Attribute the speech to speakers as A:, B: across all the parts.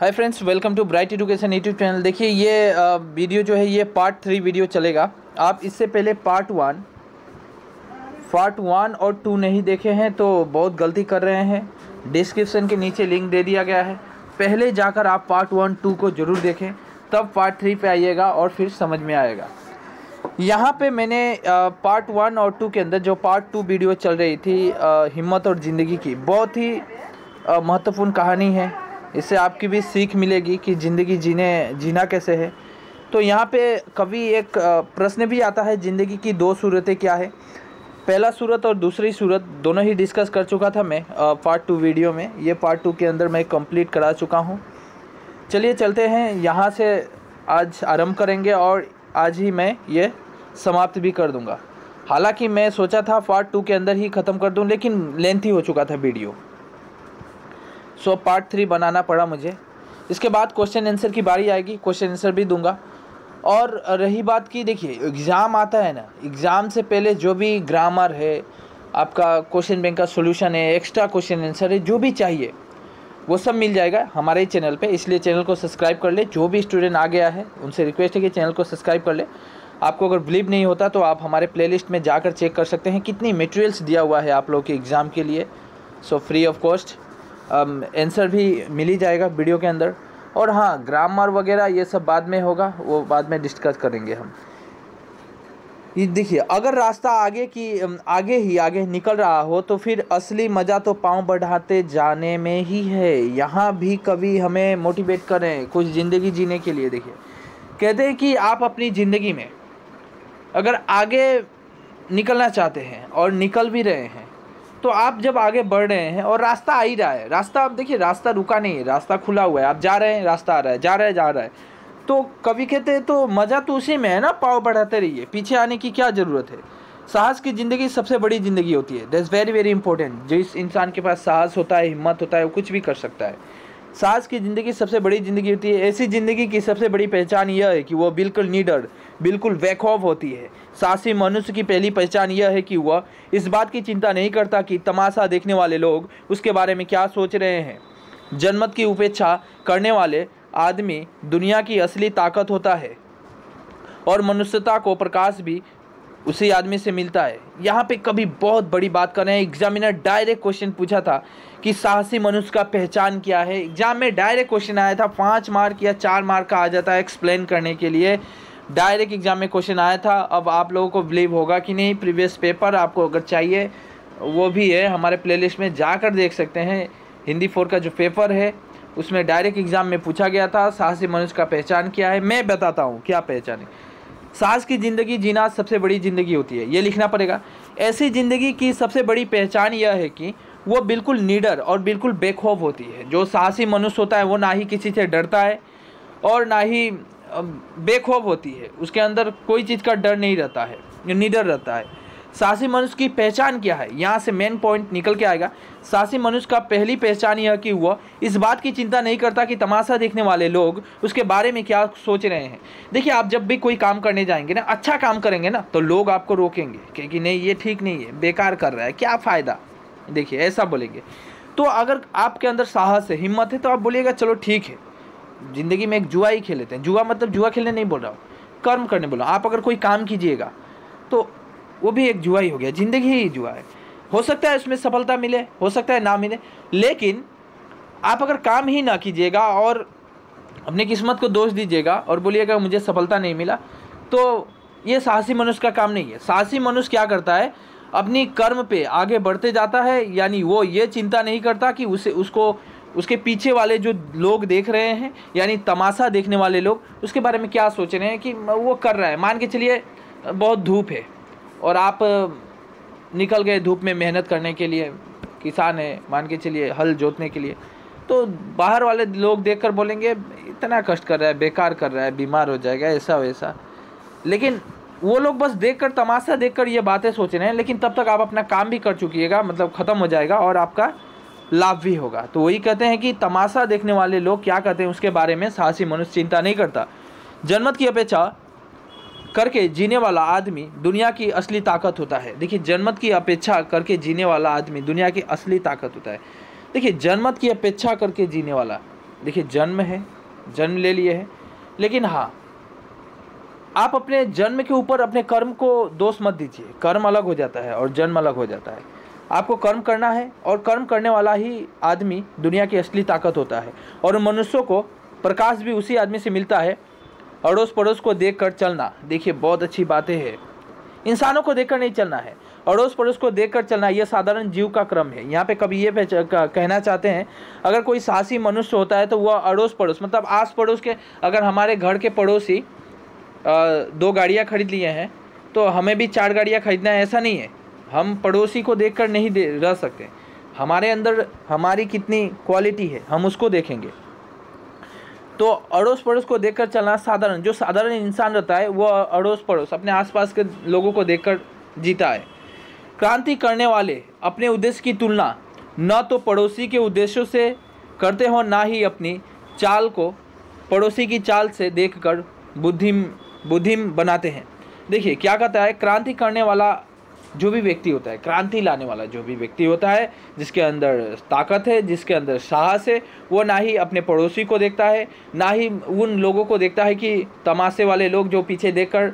A: Hi friends, welcome to Bright Education YouTube channel. देखिए ये video जो है ये पार्ट 3 वीडियो चलेगा। आप इससे पहले पार्ट 1 और 2 नहीं देखे हैं तो बहुत गलती कर रहे हैं। डिस्क्रिप्शन के नीचे लिंक दे दिया गया है, पहले जाकर आप पार्ट 1, 2 को ज़रूर देखें, तब पार्ट 3 पे आइएगा और फिर समझ में आएगा। यहाँ पे मैंने पार्ट 1 और 2 के अंदर जो पार्ट 2 वीडियो चल रही थी हिम्मत और ज़िंदगी की, बहुत ही महत्वपूर्ण कहानी है। इससे आपकी भी सीख मिलेगी कि ज़िंदगी जीना कैसे है। तो यहाँ पे कभी एक प्रश्न भी आता है, ज़िंदगी की 2 सूरतें क्या है। पहला सूरत और दूसरी सूरत दोनों ही डिस्कस कर चुका था मैं पार्ट 2 वीडियो में। ये पार्ट 2 के अंदर मैं कंप्लीट करा चुका हूँ। चलिए चलते हैं, यहाँ से आज आरंभ करेंगे और आज ही मैं ये समाप्त भी कर दूँगा। हालांकि मैं सोचा था पार्ट 2 के अंदर ही ख़त्म कर दूँ, लेकिन लेंथी हो चुका था वीडियो, सो पार्ट 3 बनाना पड़ा मुझे। इसके बाद क्वेश्चन आंसर की बारी आएगी, क्वेश्चन आंसर भी दूंगा। और रही बात की, देखिए एग्ज़ाम आता है ना, एग्ज़ाम से पहले जो भी ग्रामर है, आपका क्वेश्चन बैंक का सॉल्यूशन है, एक्स्ट्रा क्वेश्चन आंसर है, जो भी चाहिए वो सब मिल जाएगा हमारे चैनल पे। इसलिए चैनल को सब्सक्राइब कर ले। जो भी स्टूडेंट आ गया है उनसे रिक्वेस्ट है कि चैनल को सब्सक्राइब कर ले। आपको अगर बिलीव नहीं होता तो आप हमारे प्लेलिस्ट में जाकर चेक कर सकते हैं कितनी मटेरियल्स दिया हुआ है आप लोगों के एग्ज़ाम के लिए। So free of cost answer भी मिल ही जाएगा वीडियो के अंदर। और हाँ, ग्रामर वगैरह ये सब बाद में होगा, वो बाद में डिस्कस करेंगे हम। ये देखिए, अगर रास्ता आगे निकल रहा हो तो फिर असली मज़ा तो पाँव बढ़ाते जाने में ही है। यहाँ भी कभी हमें मोटिवेट करें कुछ ज़िंदगी जीने के लिए। देखिए, कहते हैं कि आप अपनी ज़िंदगी में अगर आगे निकलना चाहते हैं और निकल भी रहे हैं, तो आप जब आगे बढ़ रहे हैं और रास्ता आ ही रहा है, रास्ता, आप देखिए रास्ता रुका नहीं है, रास्ता खुला हुआ है, आप जा रहे हैं, रास्ता आ रहा है, जा रहा है, तो कभी कहते हैं तो मज़ा तो उसी में है ना, पाँव बढ़ाते रहिए, पीछे आने की क्या ज़रूरत है। साहस की ज़िंदगी सबसे बड़ी ज़िंदगी होती है। That's very very important. जिस इंसान के पास साहस होता है, हिम्मत होता है, वो कुछ भी कर सकता है। साहस की ज़िंदगी सबसे बड़ी ज़िंदगी होती है। ऐसी ज़िंदगी की सबसे बड़ी पहचान यह है कि वह बिल्कुल निडर, बिल्कुल बेखौफ होती है। साहसी मनुष्य की पहली पहचान यह है कि वह इस बात की चिंता नहीं करता कि तमाशा देखने वाले लोग उसके बारे में क्या सोच रहे हैं। जनमत की उपेक्षा करने वाले आदमी दुनिया की असली ताकत होता है और मनुष्यता को प्रकाश भी उसी आदमी से मिलता है। यहाँ पे कभी बहुत बड़ी बात कर रहे हैं। एग्जामिनर डायरेक्ट क्वेश्चन पूछा था कि साहसी मनुष्य का पहचान क्या है। एग्जाम में डायरेक्ट क्वेश्चन आया था, 5 मार्क या 4 मार्क का आ जाता है एक्सप्लेन करने के लिए। डायरेक्ट एग्जाम में क्वेश्चन आया था। अब आप लोगों को बिलीव होगा कि नहीं, प्रीवियस पेपर आपको अगर चाहिए वो भी है, हमारे प्लेलिस्ट में जाकर देख सकते हैं। हिंदी 4 का जो पेपर है उसमें डायरेक्ट एग्जाम में पूछा गया था साहसी मनुष्य का पहचान क्या है। मैं बताता हूँ क्या पहचान है। साहस की ज़िंदगी जीना सबसे बड़ी ज़िंदगी होती है, ये लिखना पड़ेगा। ऐसी ज़िंदगी की सबसे बड़ी पहचान यह है कि वो बिल्कुल निडर और बिल्कुल बेखौफ होती है। जो साहसी मनुष्य होता है वो ना ही किसी से डरता है और ना ही बेखौफ होती है। उसके अंदर कोई चीज़ का डर नहीं रहता है, निडर रहता है। साहसी मनुष्य की पहचान क्या है, यहाँ से मेन पॉइंट निकल के आएगा। साहसी मनुष्य का पहली पहचान यह कि वह इस बात की चिंता नहीं करता कि तमाशा देखने वाले लोग उसके बारे में क्या सोच रहे हैं। देखिए, आप जब भी कोई काम करने जाएंगे ना, अच्छा काम करेंगे ना, तो लोग आपको रोकेंगे कि नहीं, ये ठीक नहीं है, बेकार कर रहा है, क्या फ़ायदा। देखिए, ऐसा बोलेंगे। तो अगर आपके अंदर साहस है, हिम्मत है, तो आप बोलिएगा चलो ठीक है, ज़िंदगी में एक जुआ ही खेल लेते हैं। जुआ मतलब जुआ खेलने नहीं बोल रहा हूँ, कर्म करने बोल रहा हूँ। आप अगर कोई काम कीजिएगा तो वो भी एक जुआ ही हो गया, ज़िंदगी ही जुआ है। हो सकता है उसमें सफलता मिले, हो सकता है ना मिले, लेकिन आप अगर काम ही ना कीजिएगा और अपनी किस्मत को दोष दीजिएगा और बोलिएगा मुझे सफलता नहीं मिला, तो ये साहसी मनुष्य का काम नहीं है। साहसी मनुष्य क्या करता है, अपनी कर्म पे आगे बढ़ते जाता है। यानी वो ये चिंता नहीं करता कि उसके पीछे वाले जो लोग देख रहे हैं, यानी तमाशा देखने वाले लोग, उसके बारे में क्या सोच रहे हैं कि वो कर रहा है। मान के चलिए बहुत धूप है और आप निकल गए धूप में मेहनत करने के लिए, किसान है, मान के चलिए हल जोतने के लिए, तो बाहर वाले लोग देखकर बोलेंगे इतना कष्ट कर रहा है, बेकार कर रहा है, बीमार हो जाएगा, ऐसा वैसा। लेकिन वो लोग बस देखकर, तमाशा देखकर ये बातें सोच रहे हैं, लेकिन तब तक आप अपना काम भी कर चुकिएगा, मतलब ख़त्म हो जाएगा और आपका लाभ भी होगा। तो वही कहते हैं कि तमाशा देखने वाले लोग क्या कहते हैं उसके बारे में साहसी मनुष्य चिंता नहीं करता। जनमत की अपेक्षा करके जीने वाला आदमी दुनिया की असली ताकत होता है। देखिए, जनमत की अपेक्षा करके जीने वाला आदमी दुनिया की असली ताकत होता है। देखिए, जनमत की अपेक्षा करके जीने वाला, देखिए जन्म है, जन्म ले लिए है, लेकिन हाँ आप अपने जन्म के ऊपर अपने कर्म को दोष मत दीजिए। कर्म अलग हो जाता है और जन्म अलग हो जाता है। आपको कर्म करना है और कर्म करने वाला ही आदमी दुनिया की असली ताकत होता है। और मनुष्यों को प्रकाश भी उसी आदमी से मिलता है। अड़ोस पड़ोस को देख कर चलना, देखिए बहुत अच्छी बातें हैं। इंसानों को देखकर नहीं चलना है, अड़ोस पड़ोस को देखकर चलना, यह साधारण जीव का क्रम है। यहाँ पे कभी ये कहना चाहते हैं अगर कोई साहसी मनुष्य होता है तो वह अड़ोस पड़ोस मतलब आस पड़ोस के, अगर हमारे घर के पड़ोसी 2 गाड़ियाँ खरीद लिए हैं तो हमें भी 4 गाड़ियाँ खरीदना है, ऐसा नहीं है। हम पड़ोसी को देखकर नहीं रह सकते। हमारे अंदर हमारी कितनी क्वालिटी है हम उसको देखेंगे। तो अड़ोस पड़ोस को देखकर चलना, साधारण जो साधारण इंसान रहता है वो अड़ोस पड़ोस अपने आसपास के लोगों को देखकर जीता है। क्रांति करने वाले अपने उद्देश्य की तुलना न तो पड़ोसी के उद्देश्यों से करते हो, ना ही अपनी चाल को पड़ोसी की चाल से देखकर बुद्धिम बनाते हैं। देखिए क्या कहता है, क्रांति करने वाला जो भी व्यक्ति होता है, क्रांति लाने वाला जो भी व्यक्ति होता है, जिसके अंदर ताकत है, जिसके अंदर साहस है, वो ना ही अपने पड़ोसी को देखता है, ना ही उन लोगों को देखता है कि तमाशे वाले लोग जो पीछे देखकर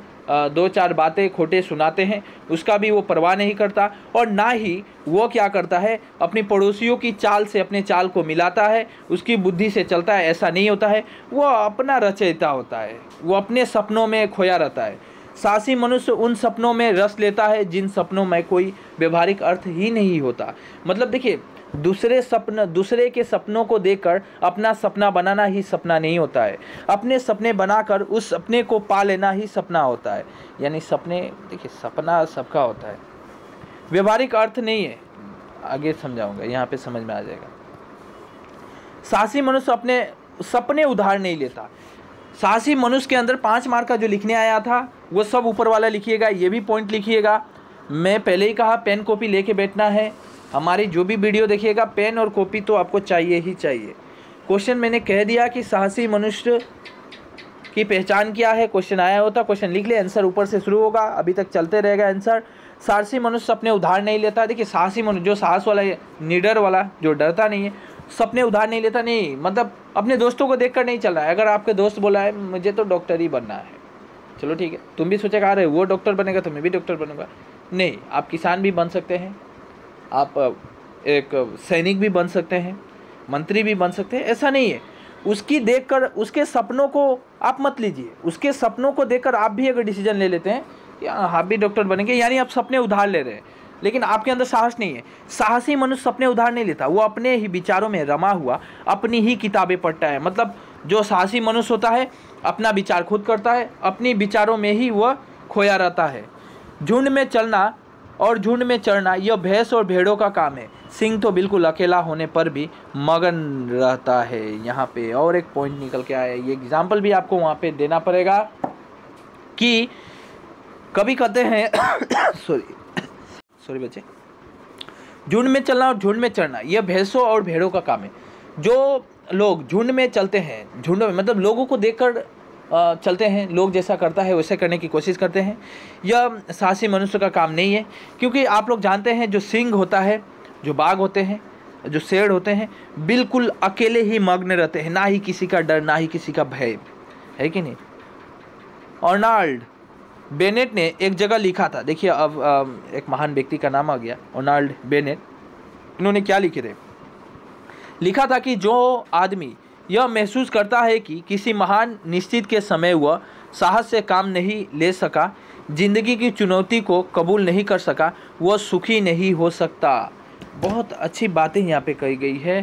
A: 2-4 बातें खोटे सुनाते हैं, उसका भी वो परवाह नहीं करता। और ना ही वो क्या करता है, अपनी पड़ोसियों की चाल से अपने चाल को मिलाता है, उसकी बुद्धि से चलता है, ऐसा नहीं होता है। वो अपना रचयिता होता है, वो अपने सपनों में खोया रहता है। साहसी मनुष्य उन सपनों में रस लेता है जिन सपनों में कोई व्यवहारिक अर्थ ही नहीं होता। मतलब देखिए दूसरे के सपनों को देखकर अपना सपना बनाना ही सपना नहीं होता है, अपने सपने बनाकर उस सपने को पा लेना ही सपना होता है। यानी सपने, देखिए सपना सबका होता है, व्यवहारिक अर्थ नहीं है। आगे समझाऊंगा, यहाँ पे समझ में आ जाएगा। साहसी मनुष्य अपने सपने उधार नहीं लेता। साहसी मनुष्य के अंदर 5 मार्क का जो लिखने आया था वो सब ऊपर वाला लिखिएगा, ये भी पॉइंट लिखिएगा। मैं पहले ही कहा पेन कॉपी लेके बैठना है। हमारी जो भी वीडियो देखिएगा पेन और कॉपी तो आपको चाहिए ही चाहिए। क्वेश्चन मैंने कह दिया कि साहसी मनुष्य की पहचान क्या है, क्वेश्चन आया होता, क्वेश्चन लिख ले, आंसर ऊपर से शुरू होगा, अभी तक चलते रहेगा आंसर। साहसी मनुष्य अपने उधार नहीं लेता। देखिए साहसी मनुष्य जो साहस वाला है, निडर वाला जो डरता नहीं है, सपने उधार नहीं लेता। नहीं मतलब अपने दोस्तों को देखकर नहीं चल रहा है। अगर आपके दोस्त बोला है मुझे तो डॉक्टर ही बनना है, चलो ठीक है, तुम भी सोचेगा अरे वो डॉक्टर बनेगा तो मैं भी डॉक्टर बनूंगा। नहीं, आप किसान भी बन सकते हैं, आप एक सैनिक भी बन सकते हैं, मंत्री भी बन सकते हैं, ऐसा नहीं है। उसकी देखकर उसके सपनों को आप मत लीजिए। उसके सपनों को देखकर आप भी अगर डिसीजन ले लेते हैं कि आप भी डॉक्टर बनेंगे, यानी आप सपने उधार ले रहे हैं, लेकिन आपके अंदर साहस नहीं है। साहसी मनुष्य सपने उधार नहीं लेता, वो अपने ही विचारों में रमा हुआ अपनी ही किताबें पढ़ता है। मतलब जो साहसी मनुष्य होता है अपना विचार खुद करता है, अपनी विचारों में ही वह खोया रहता है। झुंड में चलना और झुंड में चढ़ना यह भैंस और भेड़ों का काम है। सिंह तो बिल्कुल अकेला होने पर भी मगन रहता है। यहाँ पे और एक पॉइंट निकल के आया, ये एग्जाम्पल भी आपको वहाँ पे देना पड़ेगा कि कभी कहते हैं सॉरी बच्चे, झुंड में चलना और झुंड में चढ़ना यह भैंसों और भेड़ों का काम है। जो लोग झुंड में चलते हैं, झुंड में मतलब लोगों को देखकर चलते हैं, लोग जैसा करता है वैसे करने की कोशिश करते हैं, यह साहसी मनुष्य का काम नहीं है। क्योंकि आप लोग जानते हैं जो सिंह होता है, जो बाघ होते हैं, जो शेर होते हैं, बिल्कुल अकेले ही मग्न रहते हैं, ना ही किसी का डर, ना ही किसी का भय, है कि नहीं। अर्नाल्ड बेनेट ने एक जगह लिखा था, देखिए अब एक महान व्यक्ति का नाम आ गया, अर्नाल्ड बेनेट। इन्होंने क्या लिखे थे, लिखा था कि जो आदमी यह महसूस करता है कि किसी महान निश्चित के समय वह साहस से काम नहीं ले सका, जिंदगी की चुनौती को कबूल नहीं कर सका, वह सुखी नहीं हो सकता। बहुत अच्छी बातें यहाँ पे कही गई है।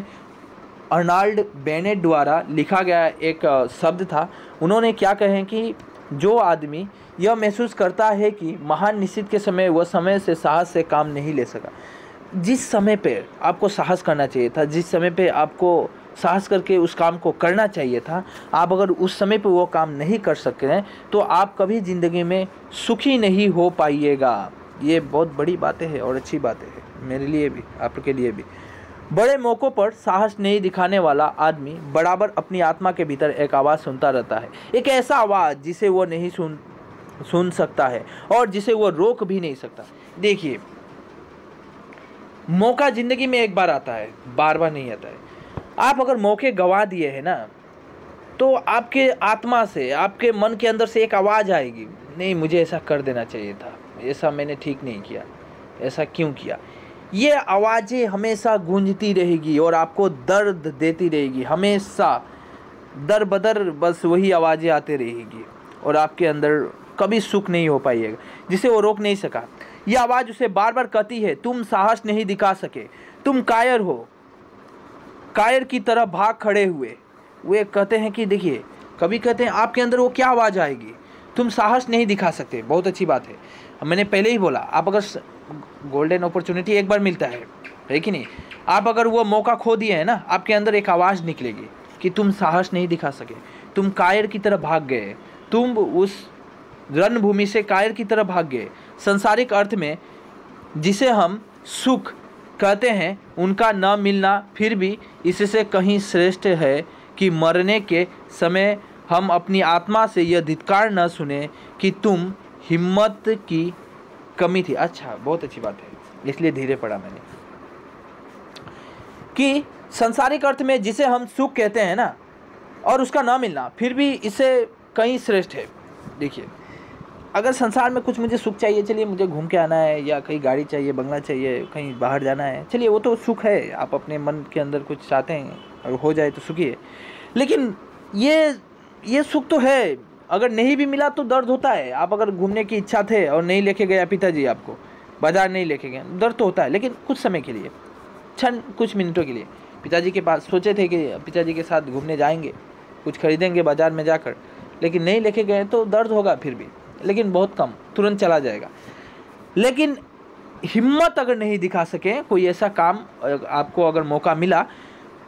A: अर्नाल्ड बेनेट द्वारा लिखा गया एक शब्द था। उन्होंने क्या कहे कि जो आदमी यह महसूस करता है कि महान निश्चित के समय वह समय से साहस से काम नहीं ले सका। जिस समय पे आपको साहस करना चाहिए था, जिस समय पे आपको साहस करके उस काम को करना चाहिए था, आप अगर उस समय पे वो काम नहीं कर सकते हैं तो आप कभी ज़िंदगी में सुखी नहीं हो पाइएगा। ये बहुत बड़ी बातें हैं और अच्छी बातें हैं, मेरे लिए भी आपके लिए भी। बड़े मौक़ों पर साहस नहीं दिखाने वाला आदमी बराबर अपनी आत्मा के भीतर एक आवाज़ सुनता रहता है, एक ऐसा आवाज़ जिसे वो नहीं सुन सकता है और जिसे वो रोक भी नहीं सकता। देखिए मौका ज़िंदगी में एक बार आता है, बार बार नहीं आता है। आप अगर मौके गंवा दिए हैं ना, तो आपके आत्मा से, आपके मन के अंदर से एक आवाज़ आएगी, नहीं मुझे ऐसा कर देना चाहिए था, ऐसा मैंने ठीक नहीं किया, ऐसा क्यों किया। ये आवाज़ें हमेशा गूंजती रहेगी और आपको दर्द देती रहेगी, हमेशा दर बदर बस वही आवाज़ें आती रहेगी और आपके अंदर कभी सुख नहीं हो पाइएगा, जिसे वो रोक नहीं सका। यह आवाज़ उसे बार बार कहती है, तुम साहस नहीं दिखा सके, तुम कायर हो, कायर की तरह भाग खड़े हुए। वे कहते हैं कि देखिए, कभी कहते हैं आपके अंदर वो क्या आवाज़ आएगी, तुम साहस नहीं दिखा सकते। बहुत अच्छी बात है, मैंने पहले ही बोला, आप अगर गोल्डन अपॉर्चुनिटी एक बार मिलता है कि नहीं, आप अगर वो मौका खो दिए हैं ना, आपके अंदर एक आवाज़ निकलेगी कि तुम साहस नहीं दिखा सके, तुम कायर की तरह भाग गए, तुम उस रणभूमि से कायर की तरह भाग गए। संसारिक अर्थ में जिसे हम सुख कहते हैं, उनका न मिलना फिर भी इससे कहीं श्रेष्ठ है कि मरने के समय हम अपनी आत्मा से यह धिक्कार न सुने कि तुम हिम्मत की कमी थी। अच्छा, बहुत अच्छी बात है, इसलिए धीरे पढ़ा मैंने, कि संसारिक अर्थ में जिसे हम सुख कहते हैं ना, और उसका ना मिलना फिर भी इससे कहीं श्रेष्ठ है। देखिए, अगर संसार में कुछ मुझे सुख चाहिए, चलिए मुझे घूम के आना है, या कहीं गाड़ी चाहिए, बंगला चाहिए, कहीं बाहर जाना है, चलिए वो तो सुख है, आप अपने मन के अंदर कुछ चाहते हैं और हो जाए तो सुखी है। लेकिन ये सुख तो है, अगर नहीं भी मिला तो दर्द होता है। आप अगर घूमने की इच्छा थे और नहीं लेके गया पिताजी, आपको बाजार नहीं लेके गए, दर्द तो होता है, लेकिन कुछ समय के लिए, कुछ मिनटों के लिए। पिताजी के पास सोचे थे कि पिताजी के साथ घूमने जाएंगे, कुछ खरीदेंगे बाजार में जाकर, लेकिन नहीं लेके गए तो दर्द होगा फिर भी, लेकिन बहुत कम, तुरंत चला जाएगा। लेकिन हिम्मत अगर नहीं दिखा सके, कोई ऐसा काम आपको अगर मौका मिला,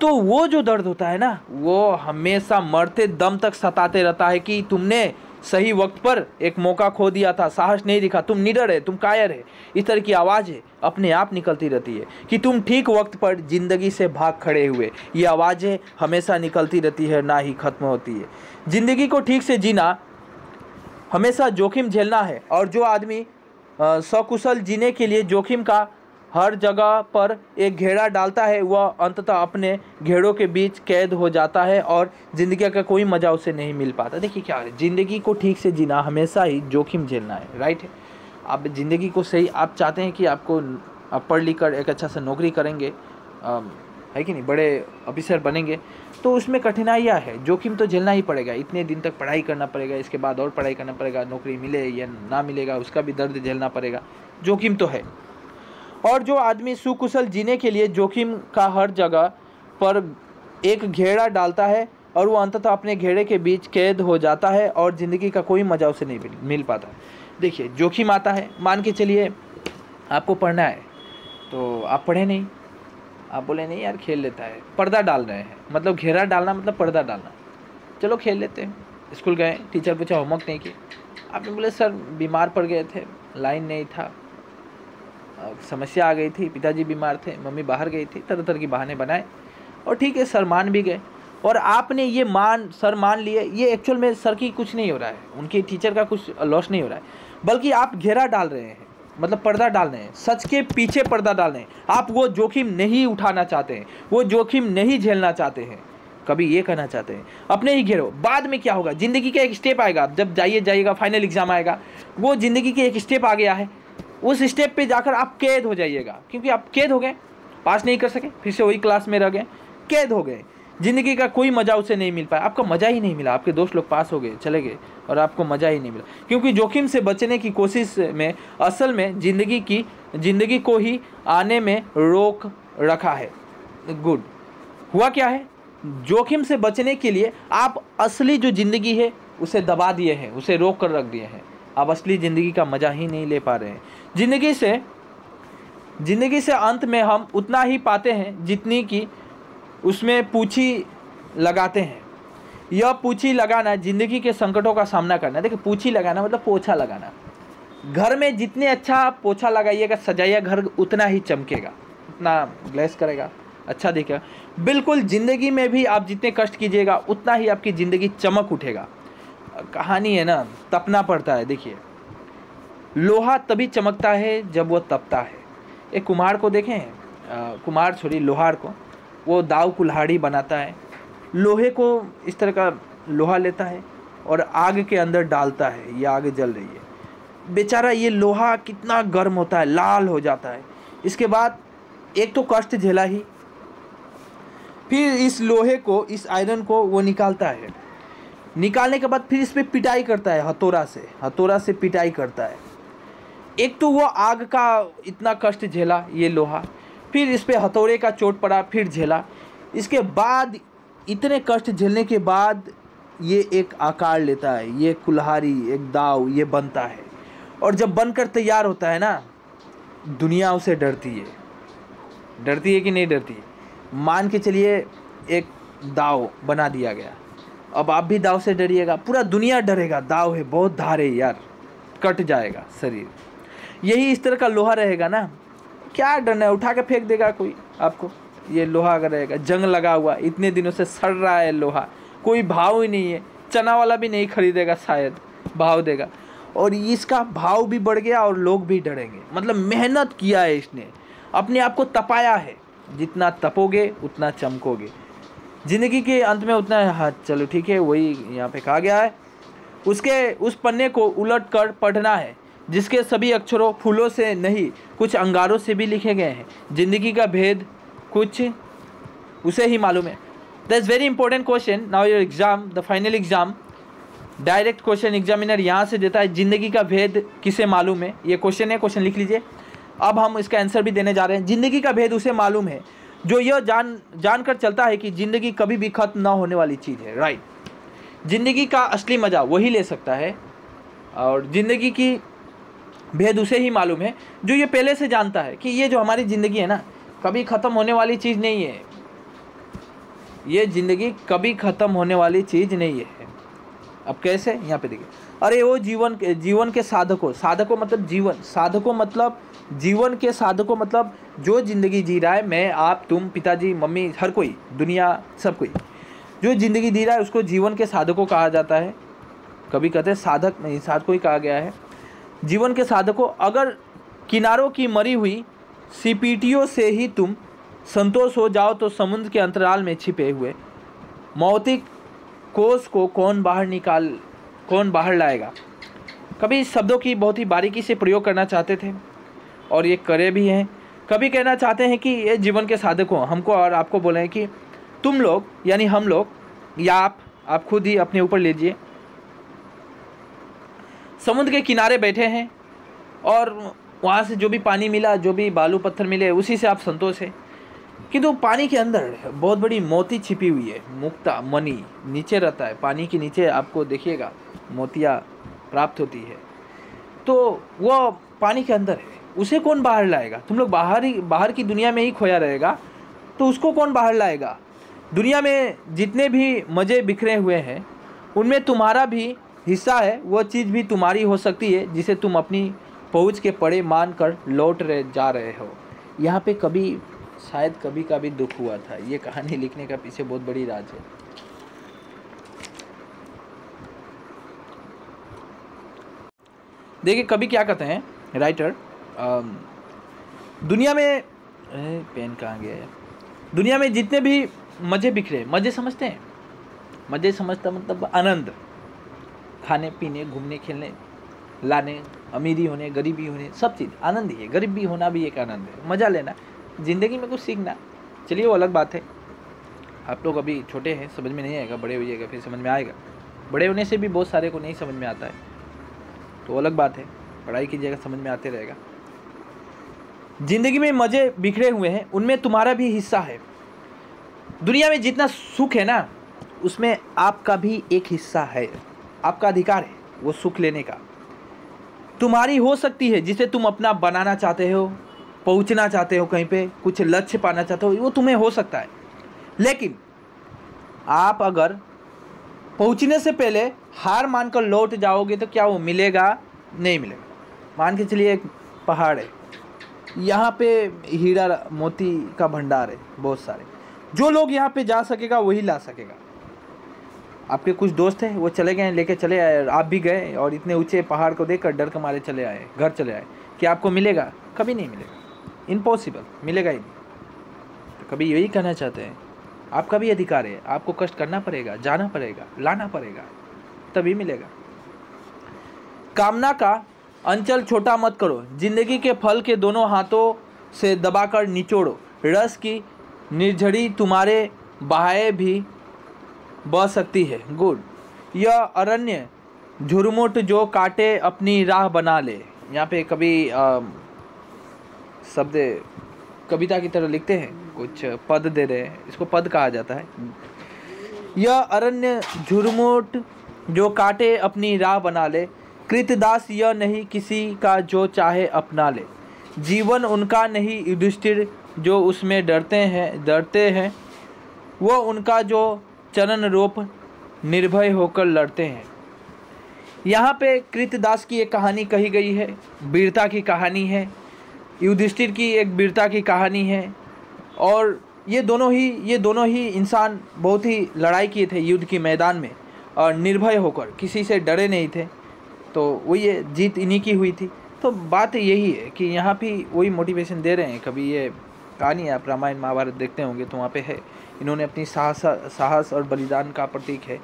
A: तो वो जो दर्द होता है ना, वो हमेशा मरते दम तक सताते रहता है कि तुमने सही वक्त पर एक मौका खो दिया था, साहस नहीं दिखा, तुम निडर है, तुम कायर है। इस तरह की आवाज़ें अपने आप निकलती रहती है कि तुम ठीक वक्त पर ज़िंदगी से भाग खड़े हुए। ये आवाज़ें हमेशा निकलती रहती है, ना ही ख़त्म होती है। ज़िंदगी को ठीक से जीना हमेशा जोखिम झेलना है, और जो आदमी सकुशल जीने के लिए जोखिम का हर जगह पर एक घेरा डालता है, वह अंततः अपने घेरों के बीच कैद हो जाता है और ज़िंदगी का कोई मज़ा उसे नहीं मिल पाता। देखिए क्या है, ज़िंदगी को ठीक से जीना हमेशा ही जोखिम झेलना है, राइट है। आप ज़िंदगी को सही, आप चाहते हैं कि आप पढ़ लिख कर एक अच्छा सा नौकरी करेंगे, है कि नहीं, बड़े ऑफिसर बनेंगे, तो उसमें कठिनाइयाँ है, जोखिम तो झेलना ही पड़ेगा। इतने दिन तक पढ़ाई करना पड़ेगा, इसके बाद और पढ़ाई करना पड़ेगा, नौकरी मिले या ना मिलेगा उसका भी दर्द झेलना पड़ेगा, जोखिम तो है। और जो आदमी सुकुशल जीने के लिए जोखिम का हर जगह पर एक घेरा डालता है और वो अंततः अपने घेरे के बीच कैद हो जाता है और ज़िंदगी का कोई मज़ा उसे नहीं मिल पाता। देखिए, जोखिम आता है, मान के चलिए आपको पढ़ना है तो आप पढ़े नहीं, आप बोले नहीं यार खेल लेता है, पर्दा डाल रहे हैं, मतलब घेरा डालना मतलब पर्दा डालना, चलो खेल लेते हैं। स्कूल गए, टीचर पूछा होमवर्क नहीं किए, आपने बोले सर बीमार पड़ गए थे, लाइन नहीं था, समस्या आ गई थी, पिताजी बीमार थे, मम्मी बाहर गई थी, तरह तरह के बहाने बनाए, और ठीक है सर मान भी गए। और आपने ये सर मान लिए, ये एक्चुअल में सर की कुछ नहीं हो रहा है, उनके टीचर का कुछ लॉस नहीं हो रहा है, बल्कि आप घेरा डाल रहे हैं, मतलब पर्दा डाल रहे हैं, सच के पीछे पर्दा डाल रहे हैं। आप वो जोखिम नहीं उठाना चाहते हैं, वो जोखिम नहीं झेलना चाहते हैं, कभी ये कहना चाहते हैं अपने ही घेरो। बाद में क्या होगा, ज़िंदगी का एक स्टेप आएगा, जब जाइएगा फाइनल एग्जाम आएगा, वो ज़िंदगी के एक स्टेप आ गया है, उस स्टेप पे जाकर आप कैद हो जाइएगा, क्योंकि आप कैद हो गए, पास नहीं कर सके, फिर से वही क्लास में रह गए, कैद हो गए, ज़िंदगी का कोई मज़ा उसे नहीं मिल पाया, आपका मज़ा ही नहीं मिला, आपके दोस्त लोग पास हो गए, चले गए, और आपको मज़ा ही नहीं मिला, क्योंकि जोखिम से बचने की कोशिश में असल में ज़िंदगी को ही आने में रोक रखा है। गुड, हुआ क्या है, जोखिम से बचने के लिए आप असली जो ज़िंदगी है उसे दबा दिए हैं, उसे रोक कर रख दिए हैं, आप असली ज़िंदगी का मज़ा ही नहीं ले पा रहे हैं। ज़िंदगी से अंत में हम उतना ही पाते हैं जितनी कि उसमें पूंछी लगाते हैं। यह पूंछी लगाना ज़िंदगी के संकटों का सामना करना। देखिए, पूंछी लगाना मतलब पोछा लगाना। घर में जितने अच्छा पोछा लगाइएगा, सजाइएगा, घर उतना ही चमकेगा, उतना ग्लेस करेगा, अच्छा दिखेगा। बिल्कुल ज़िंदगी में भी आप जितने कष्ट कीजिएगा उतना ही आपकी ज़िंदगी चमक उठेगा। कहानी है ना, तपना पड़ता है। देखिए, लोहा तभी चमकता है जब वो तपता है। एक कुम्हार को देखें, लोहार को, वो दाव कुल्हाड़ी बनाता है, लोहे को इस तरह का लोहा लेता है और आग के अंदर डालता है, ये आग जल रही है। बेचारा ये लोहा कितना गर्म होता है, लाल हो जाता है। इसके बाद एक तो कष्ट झेला ही, फिर इस लोहे को, इस आयरन को वो निकालता है। निकालने के बाद फिर इस पर पिटाई करता है, हथौड़ा से पिटाई करता है। एक तो वो आग का इतना कष्ट झेला ये लोहा, फिर इस पे हथौड़े का चोट पड़ा, फिर झेला। इसके बाद इतने कष्ट झेलने के बाद ये एक आकार लेता है, ये कुल्हाड़ी, एक दाव ये बनता है। और जब बनकर तैयार होता है ना, दुनिया उसे डरती है। डरती है कि नहीं डरती है? मान के चलिए एक दाव बना दिया गया, अब आप भी दाव से डरिएगा, पूरा दुनिया डरेगा, दाव है, बहुत धार है यार, कट जाएगा शरीर। यही इस तरह का लोहा रहेगा ना, क्या डरना है, उठा के फेंक देगा कोई आपको। ये लोहा अगर रहेगा, जंग लगा हुआ, इतने दिनों से सड़ रहा है लोहा, कोई भाव ही नहीं है, चना वाला भी नहीं खरीदेगा, शायद भाव देगा। और इसका भाव भी बढ़ गया और लोग भी डरेंगे। मतलब मेहनत किया है इसने, अपने आप को तपाया है, जितना तपोगे उतना चमकोगे। ज़िंदगी के अंत में उतना, हाँ चलो ठीक है, वही यहाँ पे कहा गया है। उसके उस पन्ने को उलट कर पढ़ना है जिसके सभी अक्षरों फूलों से नहीं कुछ अंगारों से भी लिखे गए हैं। ज़िंदगी का भेद कुछ उसे ही मालूम है। That's very important question. Now your exam, the final exam, direct question examiner यहाँ से देता है, ज़िंदगी का भेद किसे मालूम है। ये क्वेश्चन है, क्वेश्चन लिख लीजिए। अब हम इसका आंसर भी देने जा रहे हैं। ज़िंदगी का भेद उसे मालूम है जो यह जानकर चलता है कि ज़िंदगी कभी भी खत्म ना होने वाली चीज़ है। राइट, ज़िंदगी का असली मज़ा वही ले सकता है, और ज़िंदगी की भेद उसे ही मालूम है जो ये पहले से जानता है कि ये जो हमारी ज़िंदगी है ना, कभी ख़त्म होने वाली चीज़ नहीं है। ये ज़िंदगी कभी ख़त्म होने वाली चीज़ नहीं है। अब कैसे, यहाँ पे देखिए, अरे वो जीवन के साधकों मतलब जीवन, साधकों मतलब जीवन के साधकों मतलब जो ज़िंदगी जी रहा है, मैं, आप, तुम, पिताजी, मम्मी, हर कोई, दुनिया, सब कोई जो ज़िंदगी जी रहा है उसको जीवन के साधकों कहा जाता है। कभी कहते हैं साधक नहीं, साधकों ही कहा गया है। जीवन के साधकों, अगर किनारों की मरी हुई सीपीटियों से ही तुम संतोष हो जाओ तो समुद्र के अंतराल में छिपे हुए मौतिक कोष को कौन बाहर लाएगा। कभी इस शब्दों की बहुत ही बारीकी से प्रयोग करना चाहते थे और ये करे भी हैं। कभी कहना चाहते हैं कि ये जीवन के साधकों हमको और आपको बोले हैं कि तुम लोग, यानी हम लोग, या आप खुद ही अपने ऊपर लीजिए, समुद्र के किनारे बैठे हैं और वहाँ से जो भी पानी मिला, जो भी बालू पत्थर मिले, उसी से आप संतोष है। किंतु पानी के अंदर बहुत बड़ी मोती छिपी हुई है, मुक्ता, मणि नीचे रहता है, पानी के नीचे आपको देखिएगा मोतियाँ प्राप्त होती है। तो वो पानी के अंदर है, उसे कौन बाहर लाएगा। तुम लोग बाहर की दुनिया में ही खोया रहेगा, तो उसको कौन बाहर लाएगा। दुनिया में जितने भी मज़े बिखरे हुए हैं उनमें तुम्हारा भी हिस्सा है। वो चीज़ भी तुम्हारी हो सकती है जिसे तुम अपनी पहुँच के परे मान कर जा रहे हो। यहाँ पे कभी शायद कभी का भी दुख हुआ था। ये कहानी लिखने का पीछे बहुत बड़ी राज है। देखिए कभी क्या कहते हैं राइटर, दुनिया में, पेन कहाँ गया है, दुनिया में जितने भी मज़े बिखरे, मज़े समझते हैं, मज़े समझता मतलब आनंद, खाने पीने, घूमने फिरने, लाने, अमीरी होने, गरीबी होने, सब चीज़ आनंद ही है। गरीब भी होना भी एक आनंद है, मज़ा लेना, ज़िंदगी में कुछ सीखना। चलिए वो अलग बात है। आप लोग अभी छोटे हैं, समझ में नहीं आएगा, बड़े होइएगा फिर समझ में आएगा। बड़े होने से भी बहुत सारे को नहीं समझ में आता है, तो अलग बात है। पढ़ाई कीजिएगा, समझ में आते रहेगा। ज़िंदगी में मज़े बिखरे हुए हैं, उनमें तुम्हारा भी हिस्सा है। दुनिया में जितना सुख है ना, उसमें आपका भी एक हिस्सा है, आपका अधिकार है वो सुख लेने का। तुम्हारी हो सकती है जिसे तुम अपना बनाना चाहते हो, पहुंचना चाहते हो, कहीं पे कुछ लक्ष्य पाना चाहते हो, वो तुम्हें हो सकता है। लेकिन आप अगर पहुंचने से पहले हार मानकर लौट जाओगे तो क्या वो मिलेगा? नहीं मिलेगा। मान के चलिए एक पहाड़ है, यहाँ पे हीरा मोती का भंडार है बहुत सारे, जो लोग यहाँ पे जा सकेगा वही ला सकेगा। आपके कुछ दोस्त हैं, वो चले गए, लेके चले आए, आप भी गए और इतने ऊंचे पहाड़ को देखकर डर के मारे चले आए, घर चले आए, क्या आपको मिलेगा? कभी नहीं मिलेगा, इम्पॉसिबल, मिलेगा ही नहीं। कभी यही कहना चाहते हैं? आपका भी अधिकार है, आपको कष्ट करना पड़ेगा, जाना पड़ेगा, लाना पड़ेगा, तभी मिलेगा। कामना का अंचल छोटा मत करो, जिंदगी के फल के दोनों हाथों से दबाकर निचोड़ो, रस की निर्झरी तुम्हारे बहाए भी बह सकती है। गुड। यह अरण्य झुरमुट जो काटे अपनी राह बना ले। यहाँ पे कभी शब्द कविता की तरह लिखते हैं, कुछ पद दे रहे हैं, इसको पद कहा जाता है। यह अरण्य झुरमुट जो काटे अपनी राह बना ले, कृतदास यह नहीं किसी का जो चाहे अपना ले। जीवन उनका नहीं युधिष्ठिर जो उसमें डरते हैं, वह उनका जो चरण रोप निर्भय होकर लड़ते हैं। यहाँ पे कृतदास की एक कहानी कही गई है, वीरता की कहानी है। युधिष्ठिर की एक वीरता की कहानी है, और ये दोनों ही इंसान बहुत ही लड़ाई किए थे युद्ध के मैदान में, और निर्भय होकर किसी से डरे नहीं थे, तो वो ये जीत इन्हीं की हुई थी। तो बात यही है कि यहाँ भी वही मोटिवेशन दे रहे हैं। कभी ये कहानी आप रामायण महाभारत देखते होंगे तो वहाँ पे है, इन्होंने अपनी साहस और बलिदान का प्रतीक है,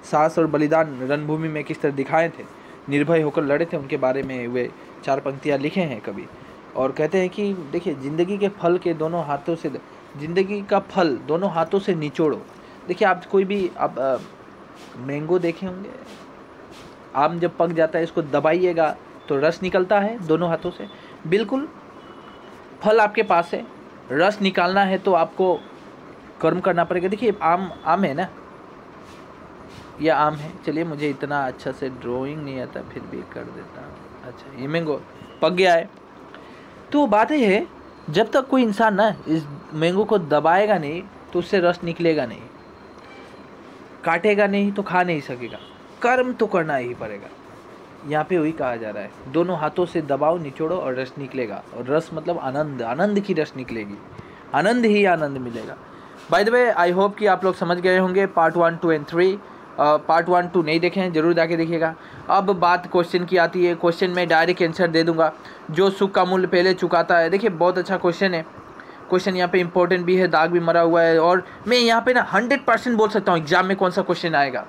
A: साहस और बलिदान रणभूमि में किस तरह दिखाए थे, निर्भय होकर लड़े थे, उनके बारे में वे 4 पंक्तियाँ लिखे हैं कभी। और कहते हैं कि देखिए, ज़िंदगी के फल के दोनों हाथों से, ज़िंदगी का फल दोनों हाथों से निचोड़ो। देखिए, आप कोई भी आप मैंगो देखे होंगे, आम जब पक जाता है इसको दबाइएगा तो रस निकलता है दोनों हाथों से। बिल्कुल फल आपके पास है, रस निकालना है तो आपको कर्म करना पड़ेगा। देखिए, आम है ना, यह आम है। चलिए, मुझे इतना अच्छा से ड्राइंग नहीं आता, फिर भी कर देता हूँ। अच्छा, ये मैंगो पक गया है। तो बात यह है, जब तक कोई इंसान ना इस मैंगो को दबाएगा नहीं तो उससे रस निकलेगा नहीं, काटेगा नहीं तो खा नहीं सकेगा। कर्म तो करना ही पड़ेगा। यहाँ पे वही कहा जा रहा है, दोनों हाथों से दबाओ, निचोड़ो और रस निकलेगा। और रस मतलब आनंद, आनंद की रस निकलेगी, आनंद ही आनंद मिलेगा। By the way, I hope कि आप लोग समझ गए होंगे पार्ट 1, 2 and 3। पार्ट 1, 2 नहीं देखे हैं, जरूर जाके देखिएगा। अब बात क्वेश्चन की आती है। क्वेश्चन में डायरेक्ट आंसर दे दूंगा, जो सुख का मूल्य पहले चुकाता है। देखिए, बहुत अच्छा क्वेश्चन है। क्वेश्चन यहाँ पे इंपॉर्टेंट भी है, दाग भी मरा हुआ है, और मैं यहाँ पे ना 100% बोल सकता हूँ एग्जाम में कौन सा क्वेश्चन आएगा,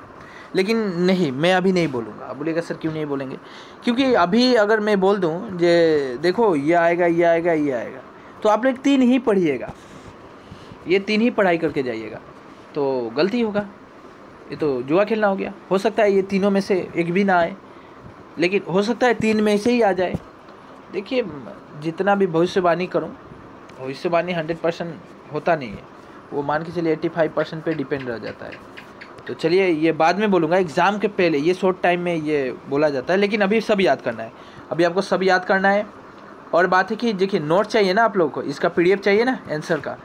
A: लेकिन नहीं, मैं अभी नहीं बोलूँगा। आप बोलेगा सर क्यों नहीं बोलेंगे? क्योंकि अभी अगर मैं बोल दूँ जे देखो ये आएगा, ये आएगा, ये आएगा, तो आप लोग 3 ही पढ़िएगा, ये 3 ही पढ़ाई करके जाइएगा, तो गलती होगा। ये तो जुआ खेलना हो गया। हो सकता है ये तीनों में से एक भी ना आए, लेकिन हो सकता है 3 में से ही आ जाए। देखिए, जितना भी भविष्यवाणी करूं, भविष्यवाणी 100% होता नहीं है, वो मान के चलिए 85% पे डिपेंड रह जाता है। तो चलिए, ये बाद में बोलूँगा, एग्ज़ाम के पहले ये शॉर्ट टाइम में ये बोला जाता है, लेकिन अभी सब याद करना है। अभी आपको सब याद करना है। और बात है कि देखिए, नोट चाहिए ना आप लोगों को, इसका PDF चाहिए ना आंसर का,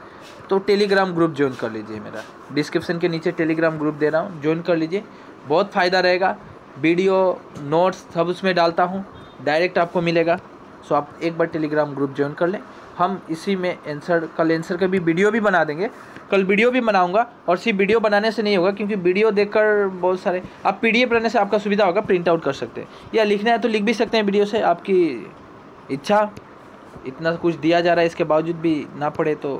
A: तो टेलीग्राम ग्रुप ज्वाइन कर लीजिए। मेरा डिस्क्रिप्शन के नीचे टेलीग्राम ग्रुप दे रहा हूँ, ज्वाइन कर लीजिए, बहुत फ़ायदा रहेगा। वीडियो, नोट्स सब उसमें डालता हूँ, डायरेक्ट आपको मिलेगा। सो आप एक बार टेलीग्राम ग्रुप ज्वाइन कर लें। हम इसी में कल आंसर का भी वीडियो भी बना देंगे, कल वीडियो भी बनाऊंगा। और सिर्फ वीडियो बनाने से नहीं होगा, क्योंकि वीडियो देखकर बहुत सारे आप PDF रहने से आपका सुविधा होगा, प्रिंट आउट कर सकते हैं, या लिखना है तो लिख भी सकते हैं वीडियो से, आपकी इच्छा। इतना कुछ दिया जा रहा है, इसके बावजूद भी ना पढ़े तो